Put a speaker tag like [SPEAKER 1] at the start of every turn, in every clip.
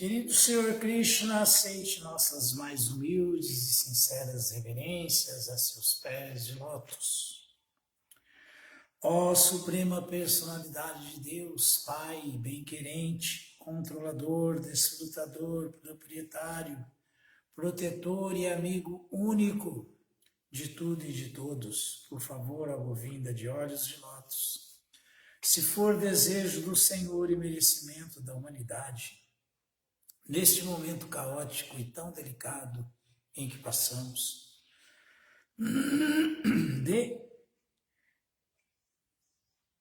[SPEAKER 1] Querido Senhor Krishna, aceite nossas mais humildes e sinceras reverências a seus pés de lótus. Ó Suprema Personalidade de Deus, Pai bem-querente, controlador, desfrutador, proprietário, protetor e amigo único de tudo e de todos, por favor, água vinda de olhos de lótus, se for desejo do Senhor e merecimento da humanidade, neste momento caótico e tão delicado em que passamos, dê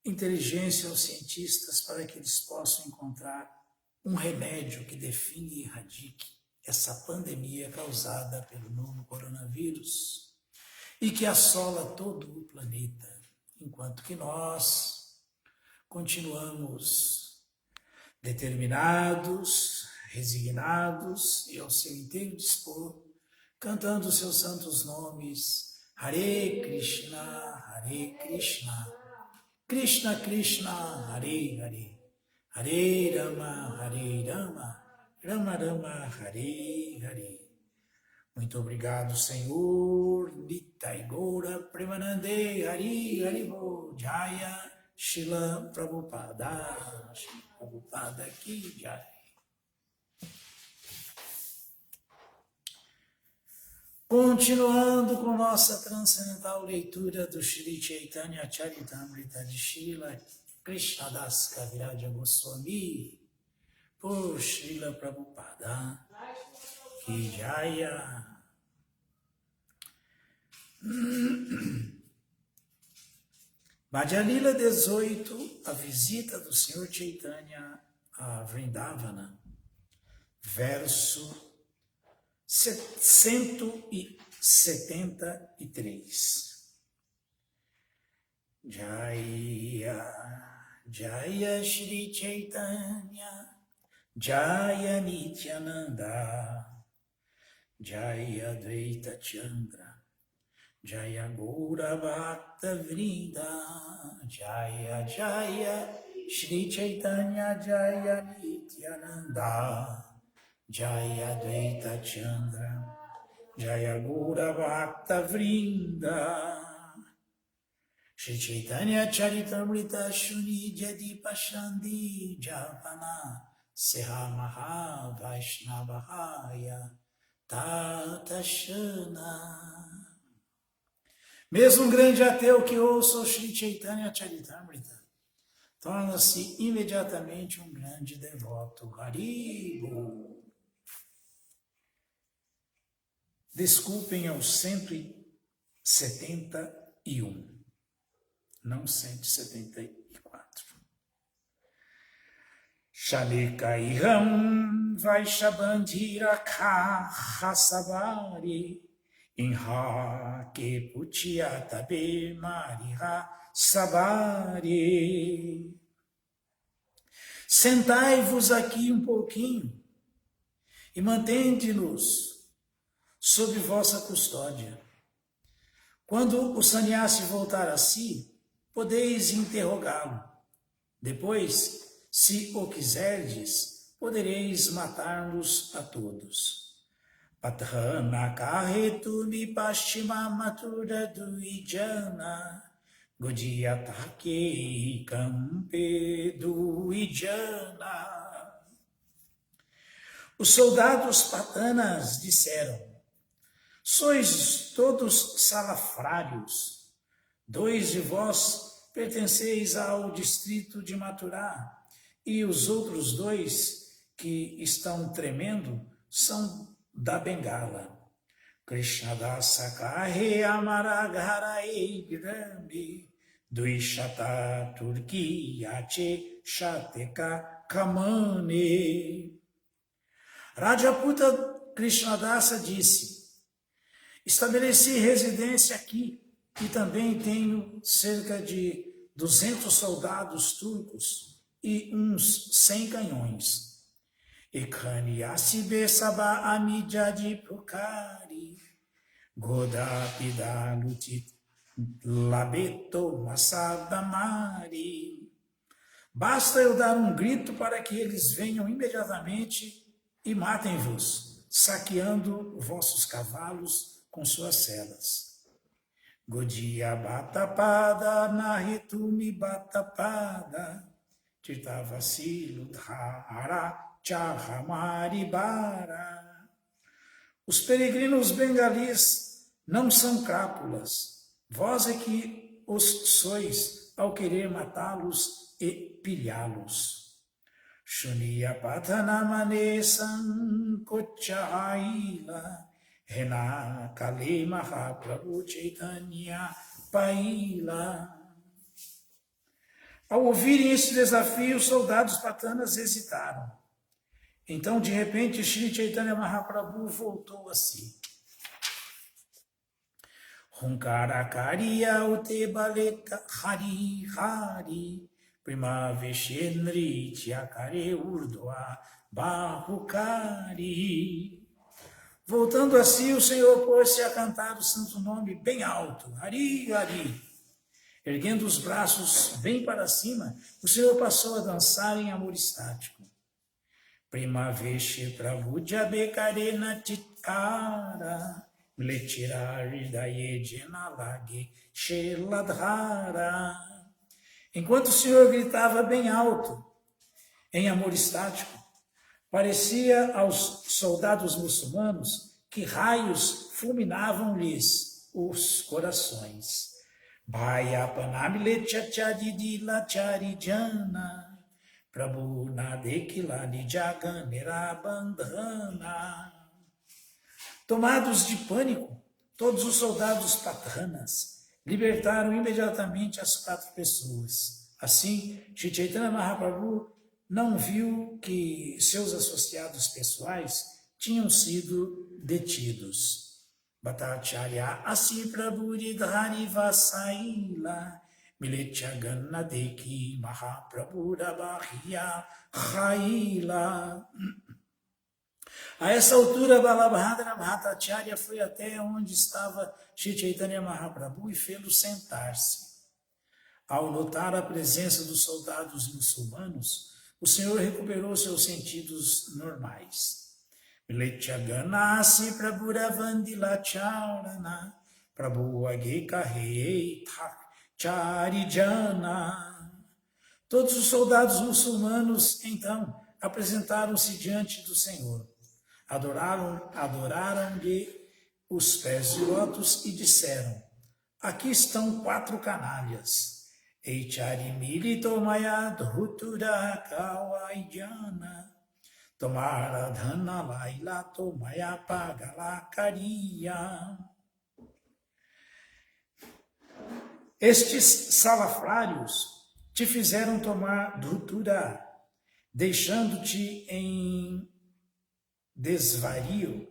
[SPEAKER 1] inteligência aos cientistas para que eles possam encontrar um remédio que define e erradique essa pandemia causada pelo novo coronavírus e que assola todo o planeta, enquanto que nós continuamos determinados, resignados e ao seu inteiro dispor, cantando os seus santos nomes, Hare Krishna, Krishna Krishna, Hare Hare, Hare Rama, Rama Rama, Hare Hare. Muito obrigado, Senhor, Nitai Gaura Premanande, Hari Haribo, Jaya, Shila Prabhupada, Shila Prabhupada Ki Jai. Continuando com nossa transcendental leitura do Shri Chaitanya Charitamrita de Srila Krishnadas Kaviraja Goswami, por Srila Prabhupada Ki Jaya. Madhya-lila 18, a visita do Senhor Chaitanya a Vrindavana, verso 173. Jaya, Jaya Shri Chaitanya, Jaya Nityananda, Jaya Advaita Chandra, Jaya Gaura Bhakta Vrinda, Jaya Jaya Shri Chaitanya, Jaya Nityananda, Jaya Advaita Chandra, Jaya Gaura Bhakta Vrinda, Shri Chaitanya Charitamrita Shuni Jadi Pashandi Javana Seha Maha Vaishnavahaya Tatashana. Mesmo um grande ateu que ouça o Shri Chaitanya Charitamrita torna-se imediatamente um grande devoto. Haribo. Desculpem aos 171, não 174. Shalikaiham Vaishabandhira Kahasabari Inha Keputiatabe Mariha Sabari. Sentai-vos aqui um pouquinho e mantende-nos sob vossa custódia. Quando o sannyasi voltar a si, podeis interrogá-lo. Depois, se o quiserdes, podereis matar-nos a todos. Pathana kahetu mi pashima matura duijana Godiatake kampe duijana. Os soldados patanas disseram: sois todos salafrários. 2 de vós pertenceis ao distrito de Mathura, e os outros 2 que estão tremendo são da Bengala. Krishnadasa kahe amaragharae grami duishata turki yache shateka kamane. Rajaputa Krishnadasa disse: estabeleci residência aqui e também tenho cerca de 200 soldados turcos e uns 100 canhões. Ekhani besaba amijadi pukari Godapida lutit labeto masadamari. Basta eu dar um grito para que eles venham imediatamente e matem-vos, saqueando vossos cavalos com suas celas. Godia batapada, narritumi batapada, Tirtavasilo dhara chahamaribara. Os peregrinos bengalis não são crápulas, vós é que os sois ao querer matá-los e pilhá-los. Shunya patanamane sankochaila, Rena Kali Mahaprabhu Chaitanya Paila. Ao ouvirem esse desafio, os soldados patanas hesitaram. Então, de repente, Shri Chaitanya Mahaprabhu voltou a si. Hunkara Kariya Utebaleka Hari Hari Prima Vishendri Tyakare Urdhva Bahukari. Voltando a si, o Senhor pôs-se a cantar o santo nome bem alto, Hari Hari. Erguendo os braços bem para cima, o Senhor passou a dançar em amor estático. Prima Veshe Prabhu Jabekarena Titkara Mletira Daye Jenalage Sheladhara. Enquanto o Senhor gritava bem alto, em amor estático, parecia aos soldados muçulmanos que raios fulminavam-lhes os corações. Bhayapanamile chachadidila charijana Prabhu nadekila nijaganera bandhana. Tomados de pânico, todos os soldados patanas libertaram imediatamente as 4 pessoas. Assim, Shri Chaitanya Mahaprabhu não viu que seus associados pessoais tinham sido detidos. Bhattacharya Asi Prabhu Ridhari Vasaila Milechagannadeki Mahaprabhu Rabahya Raila. A essa altura, Balabhadra Bhattacharya foi até onde estava Shri Chaitanya Mahaprabhu e fê-lo sentar-se. Ao notar a presença dos soldados muçulmanos, o Senhor recuperou seus sentidos normais. Milechaganasi Prabhu Ravandila Charana Prabhu Ageka Rei Charijana. Todos os soldados muçulmanos, então, apresentaram-se diante do Senhor. Adoraram-lhe os pés de lótus e disseram: aqui estão 4 canalhas. Eicharimili tomaya dhutura kawaijana tomara dhana laila tomaya pagalakaria. Estes salafrários te fizeram tomar dhutura, deixando-te em desvario.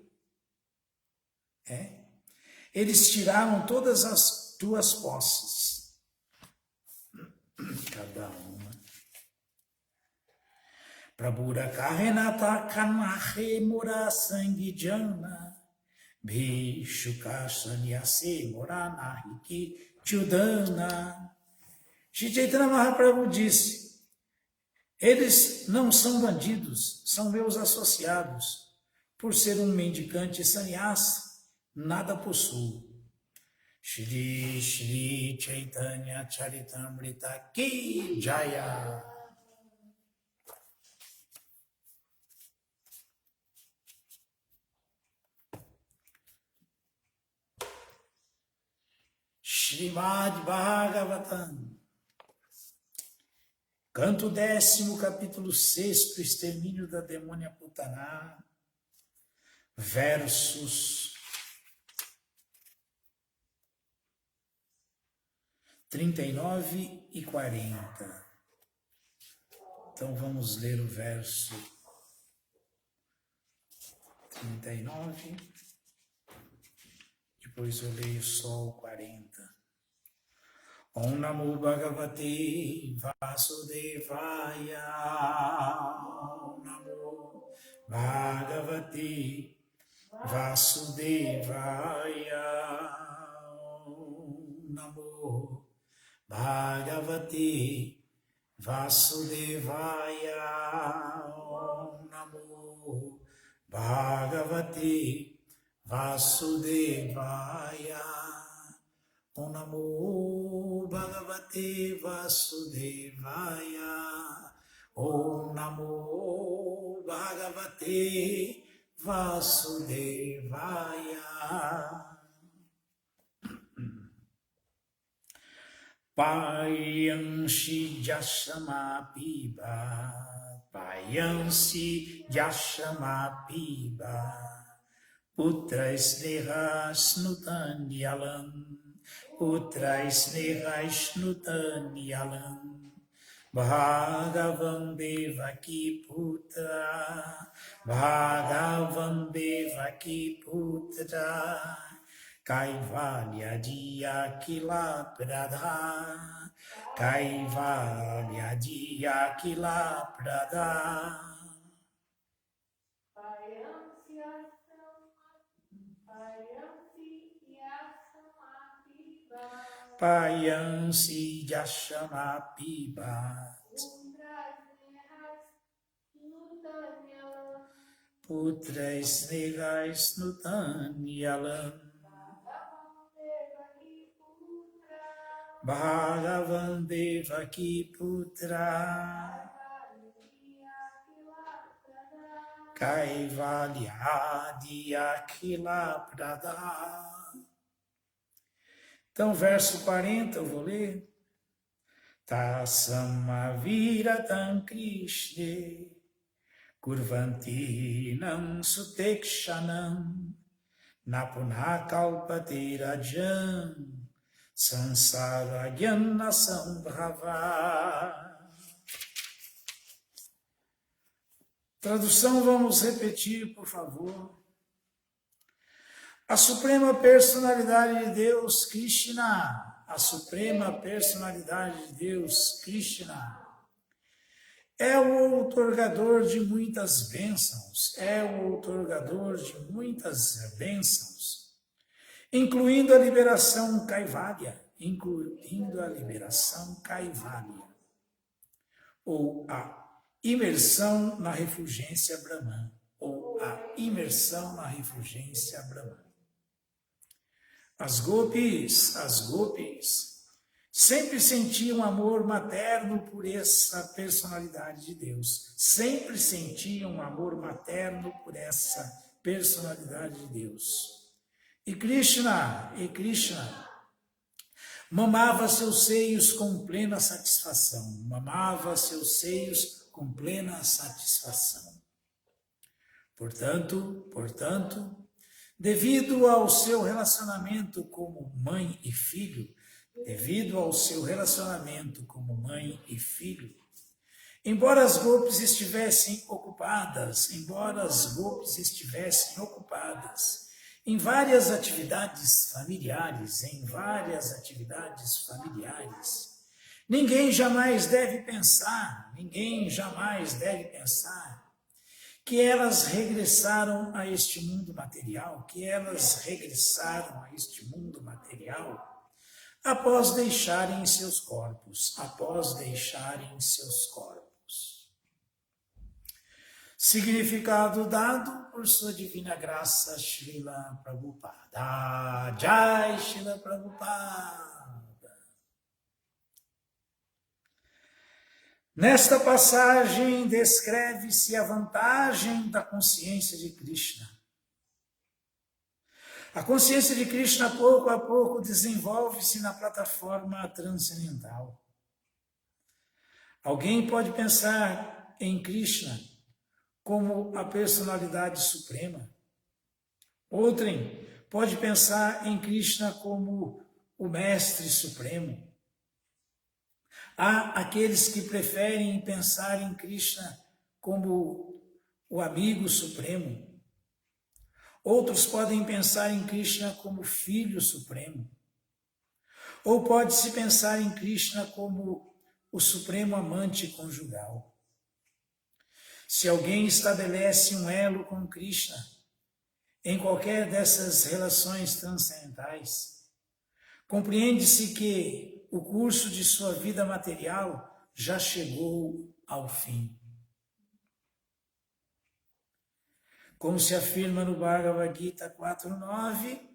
[SPEAKER 1] Eles tiraram todas as tuas posses. Cada uma. Prabhura Karenata Kanahe Mura Sangijana Bhishuka Sanyase Mura Nahiki Chudana. Shri Chaitanya Mahaprabhu disse: eles não são bandidos, são meus associados. Por ser um mendicante sannyasa, nada possuo. Shri Shri Chaitanya Charitamrita Ki Jaya. Srimad Bhagavatam, Canto 10º, capítulo 6º, Extermínio da Demônia Putaná, versos 39 e 40. Então vamos ler o verso 39, depois eu leio só o 40. Om Namo Bhagavate Vasudevaya. Om Namo Bhagavate Vasudevaya. Om Namo Bhagavate Vasudevaya. Om Namo Bhagavate Vasudevaya. Om Namo Bhagavate Vasudevaya. Om Namo Bhagavate Vasudevaya. Payansi Jasama Piba, Payansi Jasama Piba, Putra Sneha Snutanyalam, Putra Sneha Snutanyalam, Bhagavan Devaki Putra, Bhagavan Devaki Putra, Kaivalya Diya Kila Pradha, Kaivalya Diya Kila Pradha. Payansi Yashama Piba, Putra Sneha Snutanyalam, Bhagavan Devaki Putra, Kaivalya Diya Kila Pradha. Então, verso 40, eu vou ler. Tasamaviratam Krishne, Kurvantinam Sutekshanam, Napunakalpate Rajam, Sansara Jnana Sambhava. Tradução, vamos repetir, por favor. A Suprema Personalidade de Deus, Krishna, a Suprema Personalidade de Deus, Krishna, é o outorgador de muitas bênçãos, incluindo a liberação Kaivalya, ou a imersão na refulgência Brahman, As gopis sempre sentiam amor materno por essa personalidade de Deus. E Krishna mamava seus seios com plena satisfação. Portanto, devido ao seu relacionamento como mãe e filho, embora as gopis estivessem ocupadas em várias atividades familiares, ninguém jamais deve pensar que elas regressaram a este mundo material, após deixarem seus corpos. Significado dado por sua divina graça, Srila Prabhupada. Jai Srila Prabhupada. Nesta passagem descreve-se a vantagem da consciência de Krishna. A consciência de Krishna, pouco a pouco, desenvolve-se na plataforma transcendental. Alguém pode pensar em Krishna como a personalidade suprema. Outrem pode pensar em Krishna como o mestre supremo. Há aqueles que preferem pensar em Krishna como o amigo supremo. Outros podem pensar em Krishna como Filho Supremo. Ou pode-se pensar em Krishna como o Supremo Amante Conjugal. Se alguém estabelece um elo com Krishna em qualquer dessas relações transcendentais, compreende-se que o curso de sua vida material já chegou ao fim. Como se afirma no Bhagavad Gita 4.9,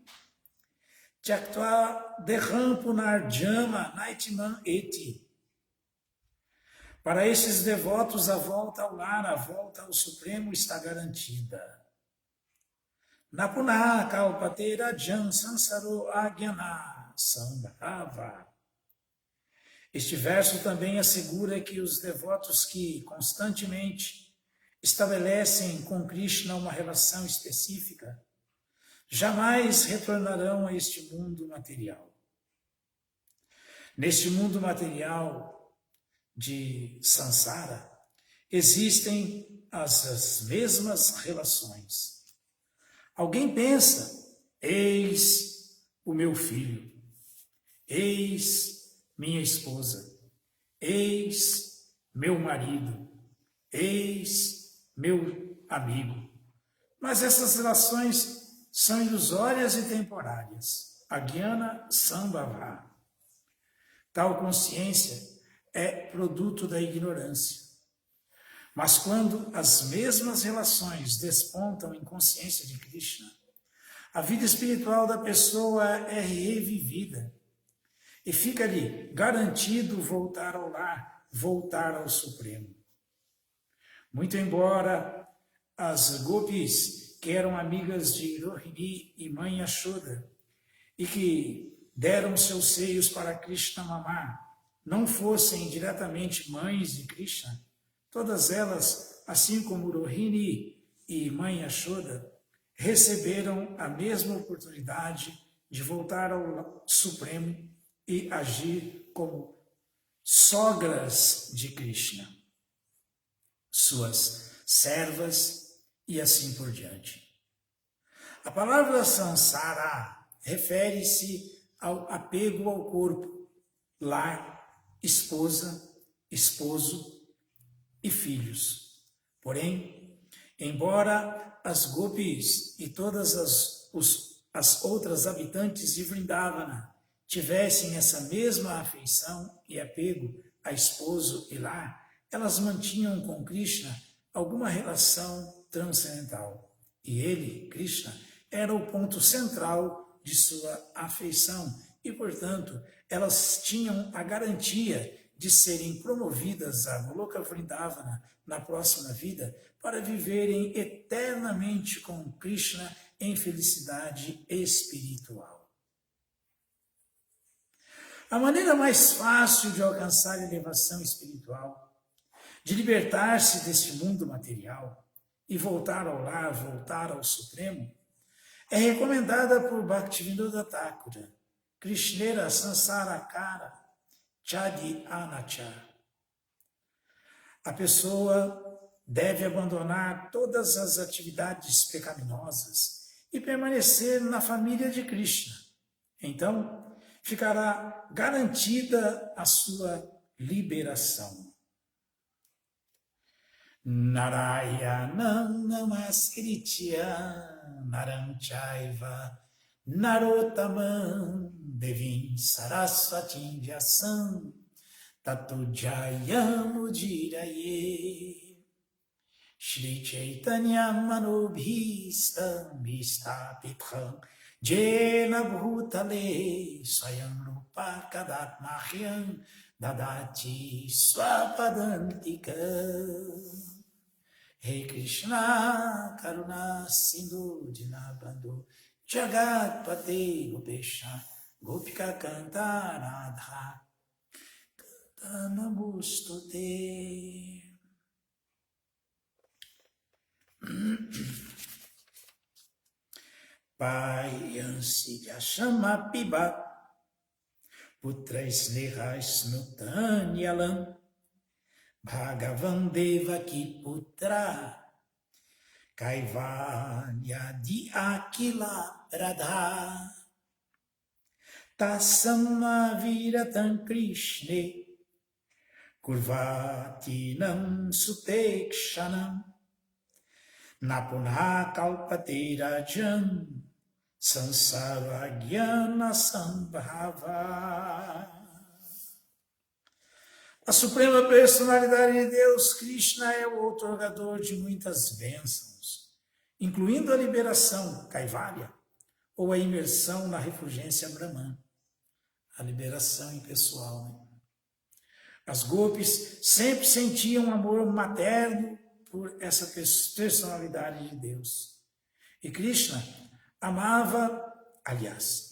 [SPEAKER 1] Tyaktva deham punarjama naitiman eti. Para esses devotos, a volta ao lar, a volta ao Supremo está garantida. Napuna kalpateira jan sansaro agyana sambhava. Este verso também assegura que os devotos que constantemente estabelecem com Krishna uma relação específica jamais retornarão a este mundo material. Neste mundo material de Sansara, existem as mesmas relações. Alguém pensa, eis o meu filho, eis minha esposa, eis meu marido, eis meu amigo. Mas essas relações são ilusórias e temporárias. Agyana Sambhava. Tal consciência é produto da ignorância. Mas quando as mesmas relações despontam em consciência de Krishna, a vida espiritual da pessoa é revivida e fica-lhe garantido voltar ao lar, voltar ao Supremo. Muito embora as gopis, que eram amigas de Rohini e mãe Yashoda, e que deram seus seios para Krishna mamar, não fossem diretamente mães de Krishna, todas elas, assim como Rohini e mãe Yashoda, receberam a mesma oportunidade de voltar ao Supremo e agir como sogras de Krishna, suas servas e assim por diante. A palavra Sansara refere-se ao apego ao corpo, lar, esposa, esposo e filhos. Porém, embora as gopis e todas as outras habitantes de Vrindavana tivessem essa mesma afeição e apego a esposo e lar, elas mantinham com Krishna alguma relação transcendental. E ele, Krishna, era o ponto central de sua afeição e, portanto, elas tinham a garantia de serem promovidas a Goloka Vrindavana na próxima vida para viverem eternamente com Krishna em felicidade espiritual. A maneira mais fácil de alcançar elevação espiritual, de libertar-se deste mundo material e voltar ao lar, voltar ao Supremo, é recomendada por Bhaktivinoda Thakura, Krishnera Sansarakara Chadi Anacha. A pessoa deve abandonar todas as atividades pecaminosas e permanecer na família de Krishna. Então, ficará garantida a sua liberação. Narayanam namaskritya naram chaiva narotamam devim saraswatim vyasam tato jayamudiraye Shri Chaitanya manobhistam vistapitham jena bhutale swayam rupa kadatmahyam dadati swapadantika. Rei Krishna, Karuna Sindhu Dinabandhu, Jagat Pate Gopesha, Gopika Kanta Radha, Kanta Namostute. Pai Ansi Yashama Piba, Putra Sneha Snutanyalam, Bhagavan Devaki Putra Kaivanya Di Akila Radha Tasama Viratam Krishne Kurvatinam Sutekshanam Napuna Kalpate Rajan Sansara Gyana Sambhava. A Suprema Personalidade de Deus, Krishna, é o outorgador de muitas bênçãos, incluindo a liberação Kaivalya ou a imersão na refulgência Brahman, a liberação impessoal. Né? As gopis sempre sentiam amor materno por essa personalidade de Deus. E Krishna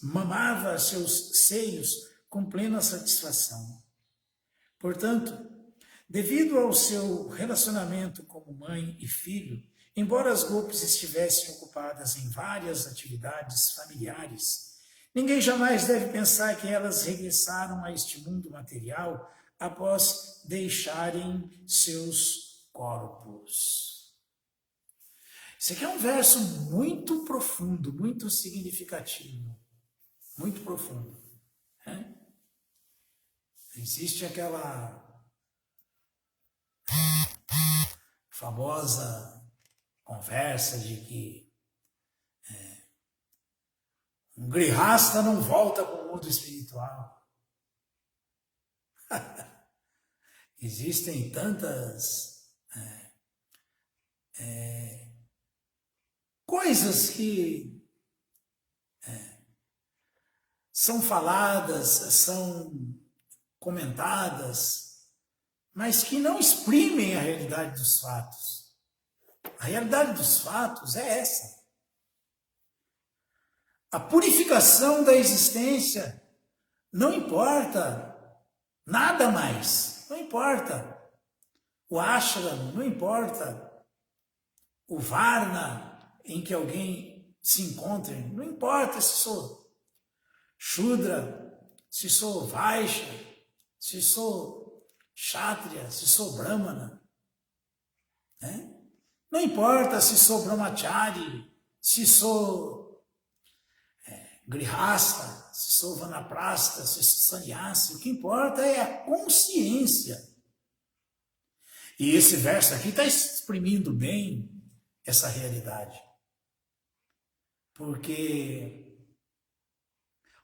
[SPEAKER 1] mamava seus seios com plena satisfação. Portanto, devido ao seu relacionamento como mãe e filho, embora as gopis estivessem ocupadas em várias atividades familiares, ninguém jamais deve pensar que elas regressaram a este mundo material após deixarem seus corpos. Esse aqui é um verso muito profundo, muito significativo, muito profundo. Né? Existe aquela famosa conversa de que um grihasta não volta para o mundo espiritual. Existem tantas coisas que são faladas, são comentadas, mas que não exprimem a realidade dos fatos. A realidade dos fatos é essa. A purificação da existência não importa nada mais, não importa o ashram, não importa o varna em que alguém se encontre, não importa se sou Shudra, se sou Vaishya, se sou Kshatriya, se sou Brahmana, né? Não importa se sou Brahmachari, se sou Grihasta, se sou Vanaprastha, se sou Sannyasi, o que importa é a consciência. E esse verso aqui está exprimindo bem essa realidade. Porque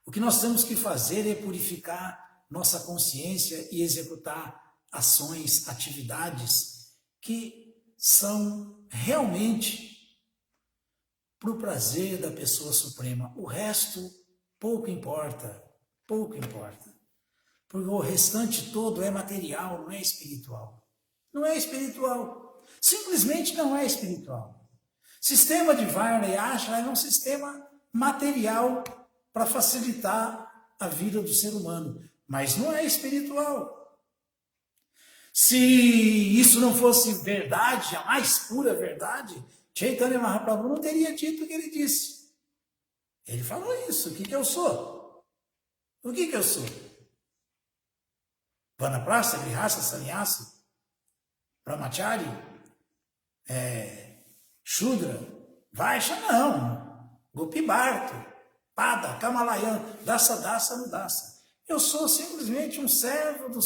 [SPEAKER 1] o que nós temos que fazer é purificar nossa consciência e executar ações, atividades que são realmente para o prazer da pessoa suprema. O resto pouco importa, pouco importa. Porque o restante todo é material, não é espiritual. Não é espiritual. Simplesmente não é espiritual. Sistema de Varna e Ashram é um sistema material para facilitar a vida do ser humano, mas não é espiritual. Se isso não fosse verdade, a mais pura verdade, Chaitanya Mahaprabhu não teria dito o que ele disse. Ele falou isso. O que eu sou? O que eu sou? Vanaprastha, Grihasta, Sannyasi, Brahmachari, Shudra, Vaishya, não. Gopi Bharata, Pada, Kamalayana, Dasa, Nudasa. Eu sou simplesmente um servo do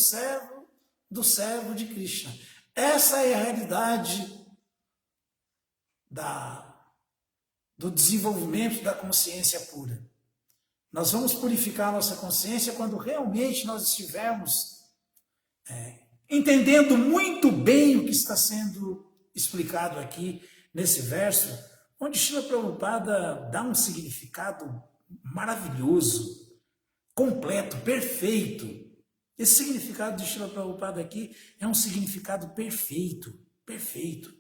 [SPEAKER 1] servo de Krishna. Essa é a realidade do desenvolvimento da consciência pura. Nós vamos purificar a nossa consciência quando realmente nós estivermos entendendo muito bem o que está sendo explicado aqui nesse verso, onde Srila Prabhupada dá um significado maravilhoso, completo, perfeito. Esse significado de Srila Prabhupada aqui é um significado perfeito, perfeito.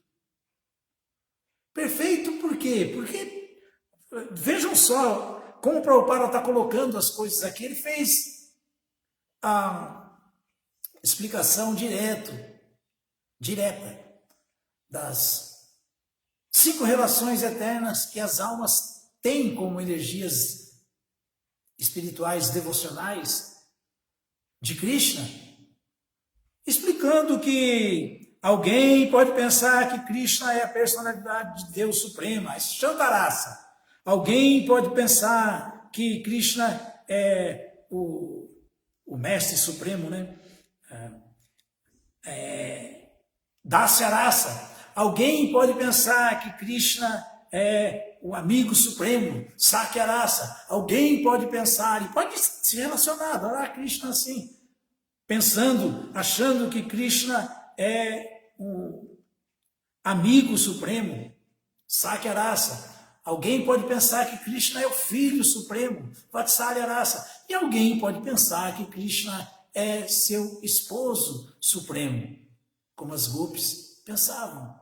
[SPEAKER 1] Perfeito por quê? Porque, vejam só, como o Prabhupada está colocando as coisas aqui, ele fez a explicação direta das 5 relações eternas que as almas têm como energias espirituais devocionais de Krishna, explicando que alguém pode pensar que Krishna é a personalidade de Deus Suprema, é Shankarasa. Alguém pode pensar que Krishna é o Mestre Supremo, né? Dasyarasa. Alguém pode pensar que Krishna é o amigo supremo, Sakyarasa. Alguém pode pensar, e pode se relacionar, adorar a Krishna assim, pensando, achando que Krishna é o amigo supremo, Sakyarasa. Alguém pode pensar que Krishna é o Filho Supremo, Vatsalyarasa. E alguém pode pensar que Krishna é seu esposo supremo, como as gopis pensavam.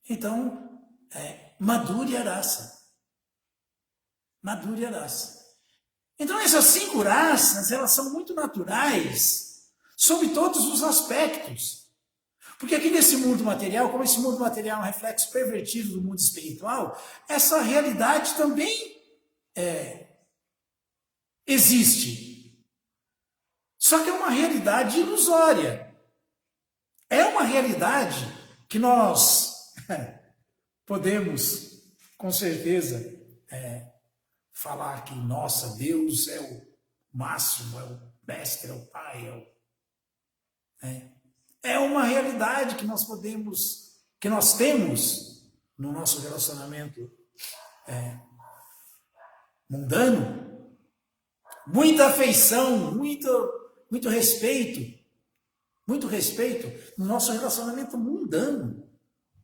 [SPEAKER 1] Então, Madhurya Rasa. Madhurya Rasa. Então, essas 5 raças, elas são muito naturais, sob todos os aspectos. Porque aqui nesse mundo material, como esse mundo material é um reflexo pervertido do mundo espiritual, essa realidade também existe. Só que é uma realidade ilusória. É uma realidade que nós podemos, com certeza, falar que, nossa, Deus é o máximo, é o mestre, é o pai, é uma realidade que nós temos no nosso relacionamento mundano. Muita afeição, muito respeito no nosso relacionamento mundano.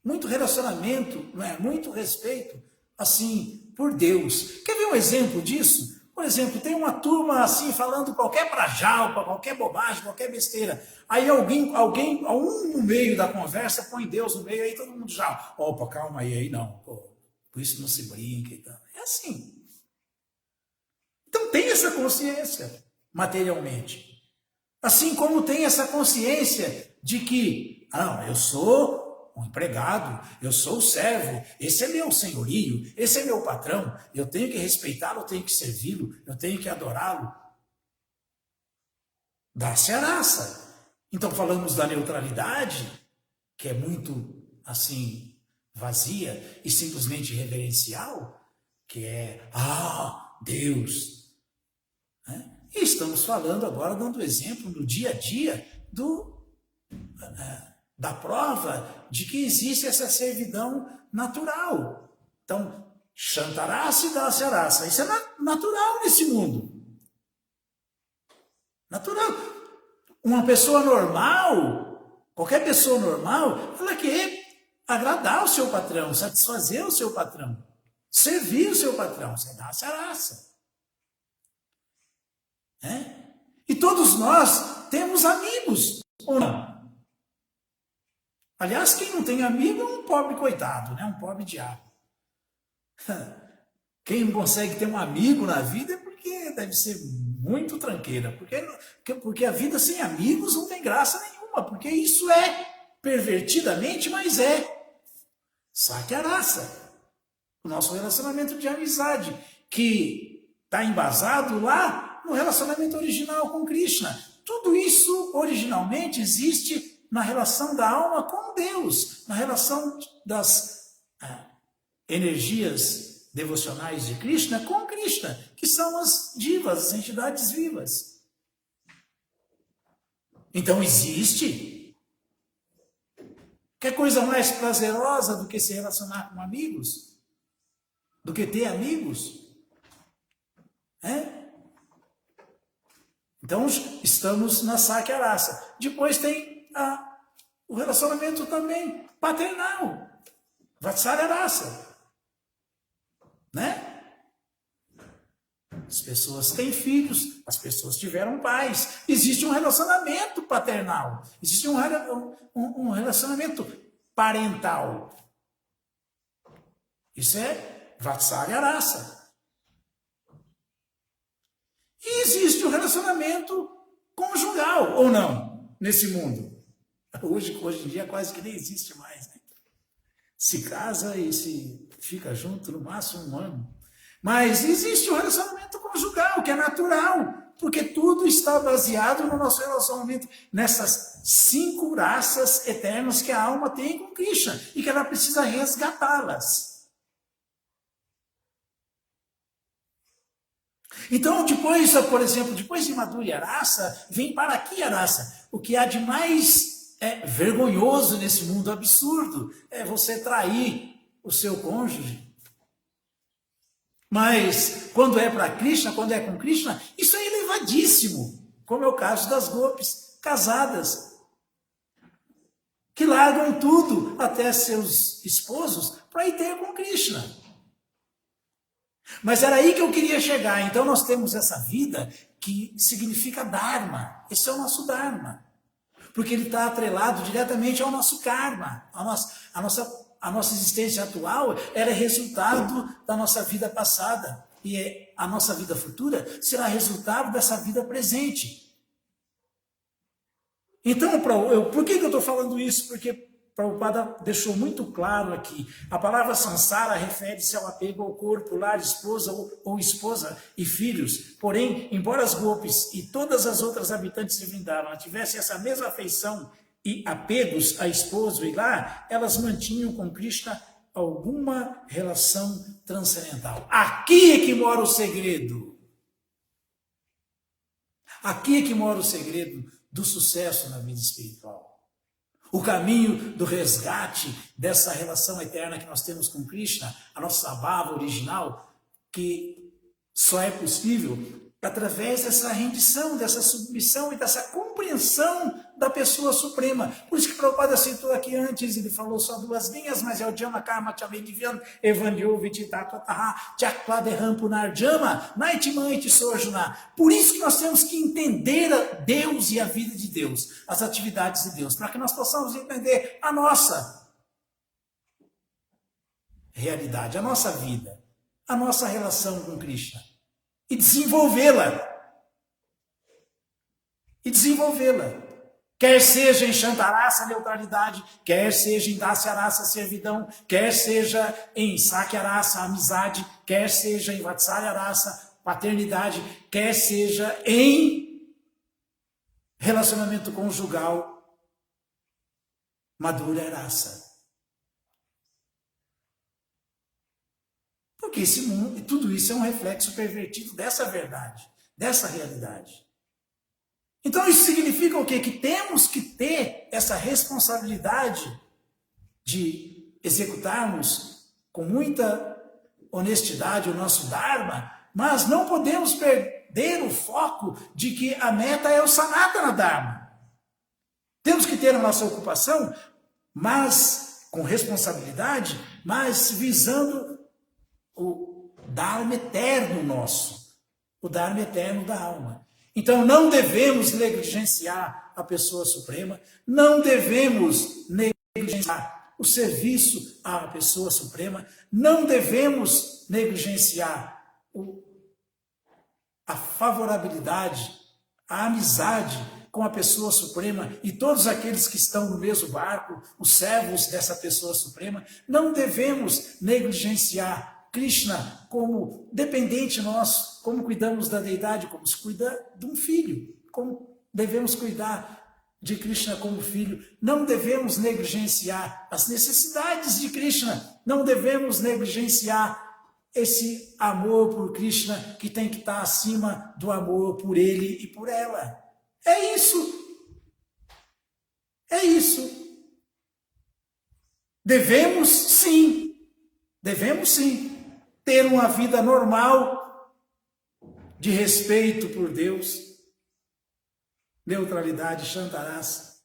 [SPEAKER 1] Muito relacionamento, muito respeito, assim, por Deus. Quer ver um exemplo disso? Por exemplo, tem uma turma assim falando qualquer prajalpa, qualquer bobagem, qualquer besteira. Aí alguém no meio da conversa põe Deus no meio, aí todo mundo já, opa, calma aí não, por isso não se brinca e tal. É assim. Então tem essa consciência materialmente. Assim como tem essa consciência de que, eu sou um empregado, eu sou o servo, esse é meu senhorio, esse é meu patrão, eu tenho que respeitá-lo, eu tenho que servi-lo, eu tenho que adorá-lo. Dá-se a raça. Então falamos da neutralidade, que é muito, assim, vazia e simplesmente reverencial, que é, Deus. E estamos falando agora, dando exemplo no dia a dia da prova de que existe essa servidão natural. Então, Shantarasa e Dasyarasa, isso é natural nesse mundo. Natural. Uma pessoa normal, qualquer pessoa normal, ela quer agradar o seu patrão, satisfazer o seu patrão, servir o seu patrão, isso é Dasyarasa. E todos nós temos amigos, ou não? Aliás, quem não tem amigo é um pobre coitado, um pobre diabo. Quem não consegue ter um amigo na vida é porque deve ser muito tranqueira. Porque a vida sem amigos não tem graça nenhuma, porque isso é pervertidamente, mas é Sakyarasa. O nosso relacionamento de amizade, que está embasado lá no relacionamento original com Krishna. Tudo isso originalmente existe na relação da alma com Deus, na relação das energias devocionais de Krishna com Krishna, que são as divas, as entidades vivas. Então existe. Quer coisa mais prazerosa do que se relacionar com amigos? Do que ter amigos? Então estamos na Sakyarasa. Depois tem o relacionamento também paternal, Vatsalyarasa. As pessoas têm filhos, as pessoas tiveram pais. Existe um relacionamento paternal, existe um relacionamento parental. Isso é Vatsalyarasa. E existe o relacionamento conjugal, ou não, nesse mundo. Hoje em dia quase que nem existe mais. Se casa e se fica junto no máximo 1 ano. Mas existe o relacionamento conjugal, que é natural, porque tudo está baseado no nosso relacionamento, nessas 5 raças eternas que a alma tem com Krishna, e que ela precisa resgatá-las. Então, depois, por exemplo, depois de Madhurya Rasa, vem Parakya Rasa. O que há de mais vergonhoso nesse mundo absurdo é você trair o seu cônjuge. Mas quando é para Krishna, quando é com Krishna, isso é elevadíssimo, como é o caso das gopis casadas. que largam tudo, até seus esposos, para ir ter com Krishna. Mas era aí que eu queria chegar. Então nós temos essa vida que significa Dharma. Esse é o nosso Dharma. Porque ele está atrelado diretamente ao nosso karma. A nossa existência atual era resultado da nossa vida passada. E a nossa vida futura será resultado dessa vida presente. Então, por que eu estou falando isso? Porque Prabhupada deixou muito claro aqui. A palavra samsara refere-se ao apego ao corpo, lar, esposa ou esposa e filhos. Porém, embora as gopis e todas as outras habitantes de Vrindavan tivessem essa mesma afeição e apegos a esposo e lar, elas mantinham com Krishna alguma relação transcendental. Aqui é que mora o segredo. Aqui é que mora o segredo do sucesso na vida espiritual. O caminho do resgate dessa relação eterna que nós temos com Krishna, a nossa bhava original, que só é possível através dessa rendição, dessa submissão e dessa compreensão da pessoa suprema. Por isso que Prabhupada citou aqui antes, ele falou só 2 linhas, mas é o Jama Karma Chavedivyam Evandyo Vititataha Chakladeham Punarjama Naitimanti Sojuna. Por isso que nós temos que entender Deus e a vida de Deus, as atividades de Deus, para que nós possamos entender a nossa realidade, a nossa vida, a nossa relação com Krishna. E desenvolvê-la. Quer seja em Shantarasa, neutralidade, quer seja em Dasyarasa, servidão, quer seja em Sakyarasa, amizade, quer seja em Vatsalyarasa, paternidade, quer seja em relacionamento conjugal, Madhurya-rasa. Porque esse mundo, tudo isso é um reflexo pervertido dessa verdade, dessa realidade. Então isso significa o quê? Que temos que ter essa responsabilidade de executarmos com muita honestidade o nosso Dharma, mas não podemos perder o foco de que a meta é o Sanatana Dharma. Temos que ter a nossa ocupação, mas com responsabilidade, mas visando o Dharma eterno nosso, o Dharma eterno da alma. Então não devemos negligenciar a pessoa suprema, não devemos negligenciar o serviço à pessoa suprema, não devemos negligenciar a favorabilidade, a amizade com a pessoa suprema e todos aqueles que estão no mesmo barco, os servos dessa pessoa suprema. Não devemos negligenciar Krishna como dependente nosso, como cuidamos da deidade, como se cuida de um filho, como devemos cuidar de Krishna como filho. Não devemos negligenciar as necessidades de Krishna, não devemos negligenciar esse amor por Krishna que tem que estar acima do amor por ele e por ela. É isso. É isso. Devemos sim ter uma vida normal de respeito por Deus, neutralidade, Shantarasa,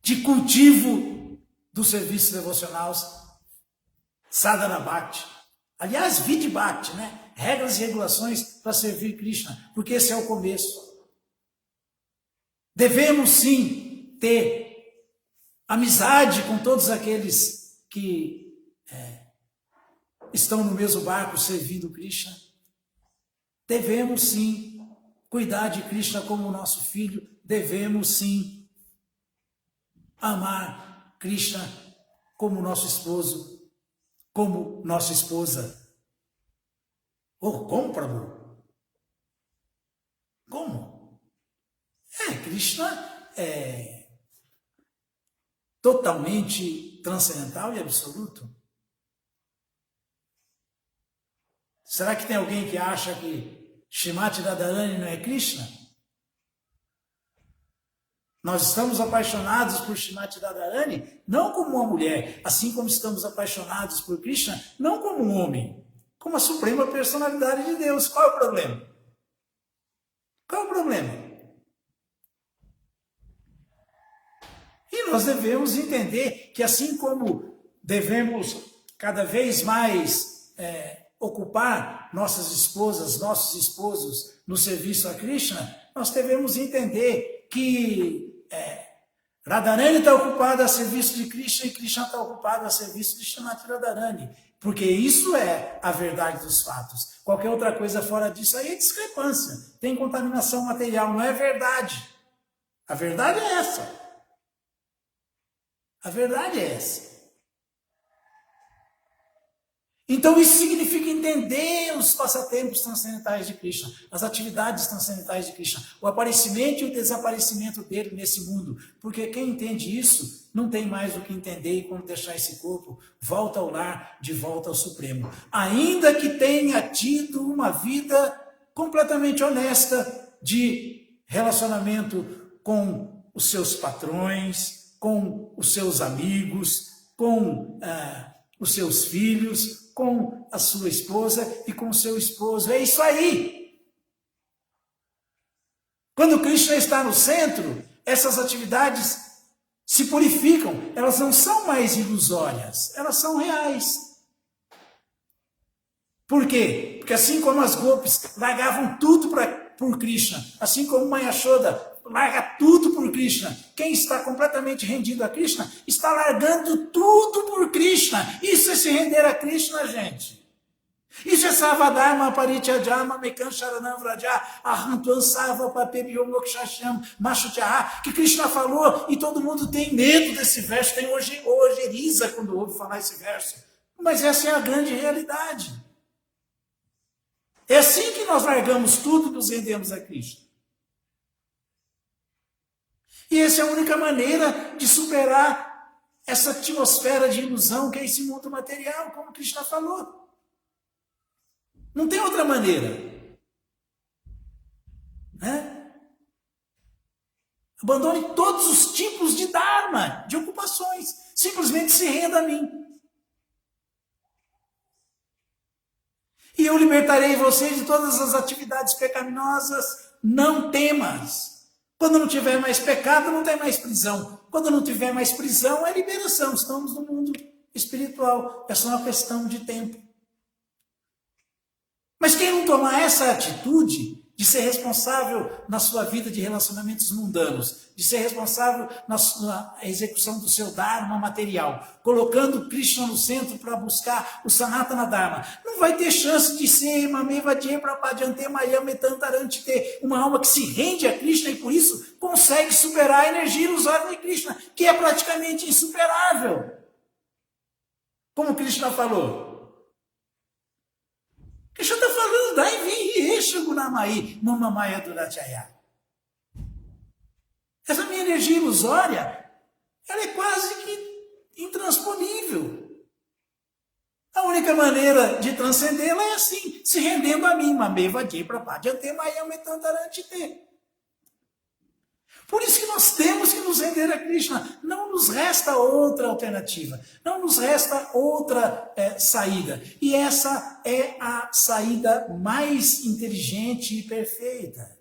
[SPEAKER 1] de cultivo do serviço devocional, Sadhana Bhakti. Aliás, Vidya Bhakti, né? Regras e regulações para servir Krishna, porque esse é o começo. Devemos sim ter amizade com todos aqueles que estão no mesmo barco servindo Krishna. Devemos sim cuidar de Krishna como nosso filho. Devemos sim amar Krishna como nosso esposo, como nossa esposa. Oh, como, Prabhu? Como? Krishna é totalmente transcendental e absoluto. Será que tem alguém que acha que Shrimati Radharani não é Krishna? Nós estamos apaixonados por Shrimati Radharani não como uma mulher, assim como estamos apaixonados por Krishna não como um homem, como a suprema personalidade de Deus. Qual é o problema? Qual é o problema? E nós devemos entender que assim como devemos cada vez mais ocupar nossas esposas, nossos esposos no serviço a Krishna, nós devemos entender que Radharani está ocupada a serviço de Krishna e Krishna está ocupado a serviço de Srimati Radharani, porque isso é a verdade dos fatos. Qualquer outra coisa fora disso aí é discrepância, tem contaminação material, não é verdade. A verdade é essa. A verdade é essa. Então isso significa entender os passatempos transcendentais de Krishna, as atividades transcendentais de Krishna, o aparecimento e o desaparecimento dele nesse mundo. Porque quem entende isso não tem mais o que entender e quando deixar esse corpo, volta ao lar, de volta ao Supremo. Ainda que tenha tido uma vida completamente honesta de relacionamento com os seus patrões, com os seus amigos, com os seus filhos, com a sua esposa e com o seu esposo. É isso aí. Quando Krishna está no centro, essas atividades se purificam. Elas não são mais ilusórias, elas são reais. Por quê? Porque assim como as gopis largavam tudo por Krishna, assim como Mãe Yashoda larga tudo por Krishna, quem está completamente rendido a Krishna está largando tudo por Krishna. Isso é se render a Krishna, gente. Isso é Savadharma Parityajama Mekan Sharanam Vraja Ahantuan Sava Papebyo Mokshasham Machutyah, que Krishna falou, e todo mundo tem medo desse verso, tem ojeriza quando ouve falar esse verso. Mas essa é a grande realidade. É assim que nós largamos tudo e nos rendemos a Krishna. E essa é a única maneira de superar essa atmosfera de ilusão que é esse mundo material, como Krishna falou. Não tem outra maneira. Abandone todos os tipos de dharma, de ocupações. Simplesmente se renda a mim. E eu libertarei você de todas as atividades pecaminosas. Não temas. Quando não tiver mais pecado, não tem mais prisão. Quando não tiver mais prisão, é liberação. Estamos no mundo espiritual. É só uma questão de tempo. Mas quem não tomar essa atitude de ser responsável na sua vida de relacionamentos mundanos, de ser responsável na execução do seu dharma material, colocando Krishna no centro para buscar o Sanatana Dharma, não vai ter chance de ser uma alma que se rende a Krishna e por isso consegue superar a energia ilusória de Krishna, que é praticamente insuperável. Como Krishna falou. Krishna está falando, essa minha energia ilusória, ela é quase que intransponível. A única maneira de transcendê-la é assim, se rendendo a mim. Por isso que nós temos que nos render a Krishna. Não nos resta outra alternativa. Não nos resta outra saída. E essa é a saída mais inteligente e perfeita.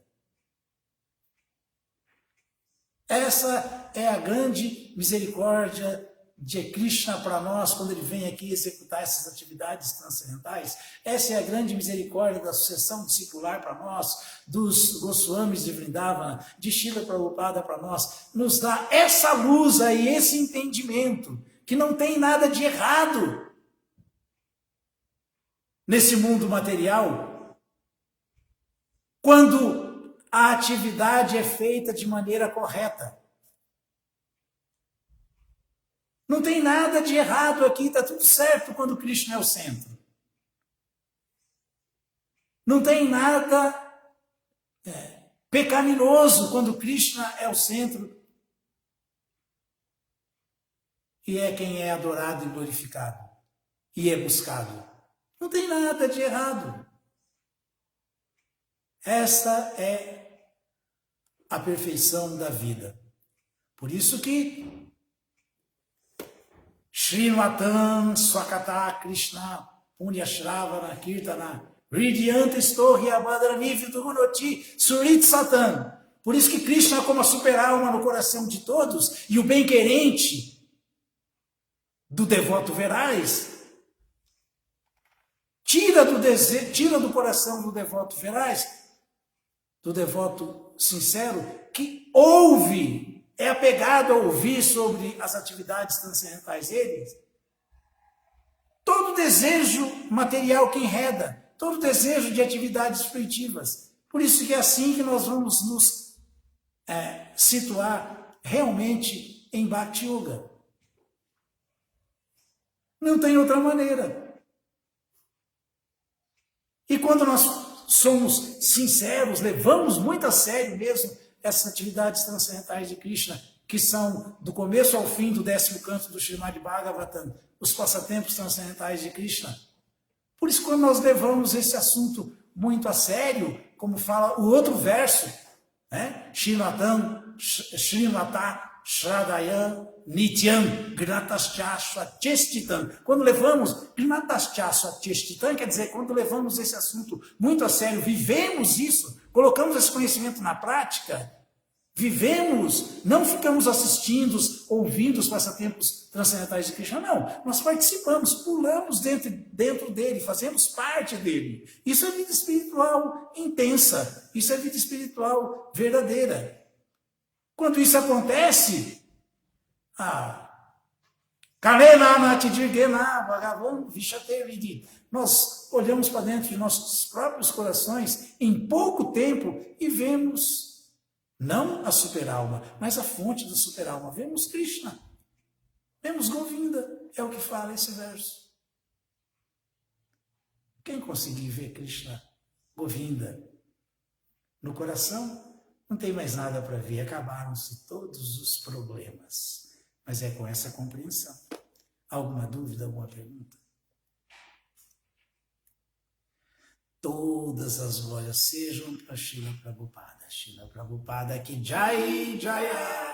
[SPEAKER 1] Essa é a grande misericórdia de Krishna para nós, quando ele vem aqui executar essas atividades transcendentais. Essa é a grande misericórdia da sucessão discipular para nós, dos Goswamis de Vrindavana, de Srila Prabhupada para nós. Nos dá essa luz aí, esse entendimento, que não tem nada de errado nesse mundo material, quando a atividade é feita de maneira correta. Não tem nada de errado aqui, está tudo certo quando Krishna é o centro. Não tem nada pecaminoso quando Krishna é o centro e é quem é adorado e glorificado e é buscado. Não tem nada de errado. Esta é a perfeição da vida. Por isso que Srimatan Swakata Krishna Punya Shravana Kirtana Ridyanta Stohya Badrani Vidurunoti Surit Satan. Por isso que Krishna é como a super-alma no coração de todos, e o bem-querente do devoto veraz tira do coração do devoto veraz, do devoto sincero, que ouve, é apegado a ouvir sobre as atividades transcendentais deles, todo desejo material que enreda, todo desejo de atividades fruitivas. Por isso que é assim que nós vamos nos situar realmente em Bhakti Yoga. Não tem outra maneira. E quando nós somos sinceros, levamos muito a sério mesmo essas atividades transcendentais de Krishna, que são do começo ao fim do 10º canto do Srimad Bhagavatam, os passatempos transcendentais de Krishna. Por isso, quando nós levamos esse assunto muito a sério, como fala o outro verso, né? Srimata Shradaya Nityam Grinatascha Swachestitam. Quando levamos Grinatascha Swachestitam, quer dizer, quando levamos esse assunto muito a sério, vivemos isso, colocamos esse conhecimento na prática, vivemos, não ficamos assistindo, ouvindo os passatempos transcendentais de Krishna, não. Nós participamos, pulamos dentro dele, fazemos parte dele. Isso é vida espiritual intensa, isso é vida espiritual verdadeira. Quando isso acontece, nós olhamos para dentro de nossos próprios corações em pouco tempo e vemos não a super-alma, mas a fonte da super-alma. Vemos Krishna, vemos Govinda, é o que fala esse verso. Quem conseguir ver Krishna, Govinda, no coração, não tem mais nada para ver, acabaram-se todos os problemas. Mas é com essa compreensão. Alguma dúvida, alguma pergunta? Todas as glórias sejam para Srila Prabhupada. Srila Prabhupada que Jai Jaya.